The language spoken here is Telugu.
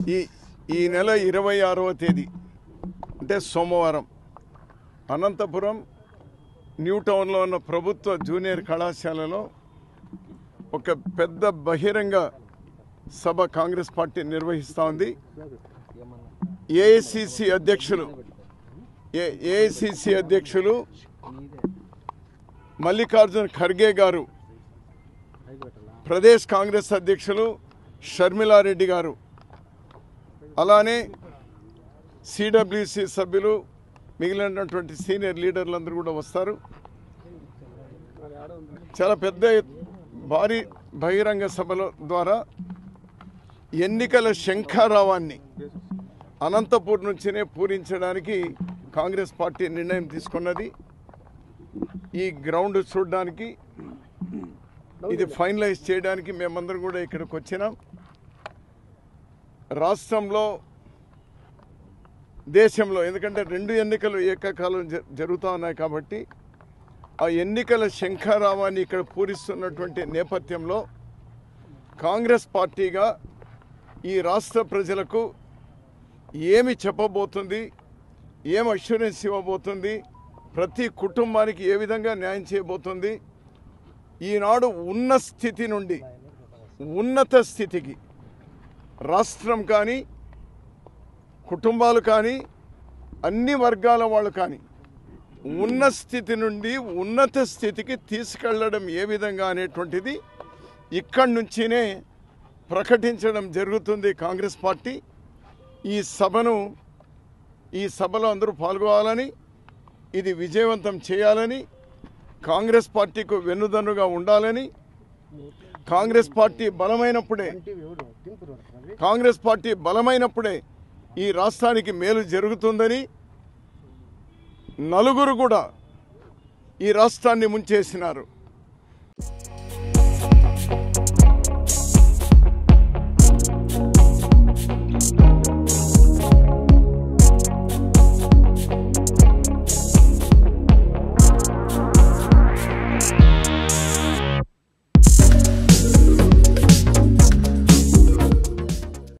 ఈ నెల 26వ తేదీ అంటే సోమవారం అనంతపురం న్యూ టౌన్లో ఉన్న ప్రభుత్వ జూనియర్ కళాశాలలో ఒక పెద్ద బహిరంగ సభ కాంగ్రెస్ పార్టీ నిర్వహిస్తూ ఉంది. ఏఐసిసి అధ్యక్షులు మల్లికార్జున ఖర్గే గారు, ప్రదేశ్ కాంగ్రెస్ అధ్యక్షులు షర్మిలారెడ్డి గారు, అలానే సిడబ్ల్యూసి సభ్యులు, మిగిలినటువంటి సీనియర్ లీడర్లందరూ కూడా వస్తారు. చాలా పెద్ద భారీ బహిరంగ సభల ద్వారా ఎన్నికల శంఖారావాన్ని అనంతపూర్ నుంచినే పూరించడానికి కాంగ్రెస్ పార్టీ నిర్ణయం తీసుకున్నది. ఈ గ్రౌండ్ చూడడానికి, ఇది ఫైనలైజ్ చేయడానికి మేమందరం కూడా ఇక్కడికి వచ్చినాం. రాష్ట్రంలో, దేశంలో, ఎందుకంటే 2 ఎన్నికలు ఏకకాలం జరుగుతూ ఉన్నాయి కాబట్టి ఆ ఎన్నికల శంఖారావాన్ని ఇక్కడ పూరిస్తున్నటువంటి నేపథ్యంలో కాంగ్రెస్ పార్టీగా ఈ రాష్ట్ర ప్రజలకు ఏమి చెప్పబోతుంది, ఏం అష్యూరెన్స్ ఇవ్వబోతుంది, ప్రతి కుటుంబానికి ఏ విధంగా న్యాయం చేయబోతుంది, ఈనాడు ఉన్న స్థితి నుండి ఉన్నత స్థితికి రాష్ట్రం కానీ, కుటుంబాలు కానీ, అన్ని వర్గాల వాళ్ళు కానీ ఉన్న స్థితి నుండి ఉన్నత స్థితికి తీసుకెళ్లడం ఏ విధంగా అనేటువంటిది ఇక్కడి నుంచినే ప్రకటించడం జరుగుతుంది కాంగ్రెస్ పార్టీ. ఈ సభలో అందరూ పాల్గొనాలని, ఇది విజయవంతం చేయాలని, కాంగ్రెస్ పార్టీకు వెన్నుదన్నుగా ఉండాలని, కాంగ్రెస్ పార్టీ బలమైనప్పుడే ఈ రాష్ట్రానికి మేలు జరుగుతుందని, నలుగురు కూడా ఈ రాష్ట్రాన్ని ముంచేసినారు.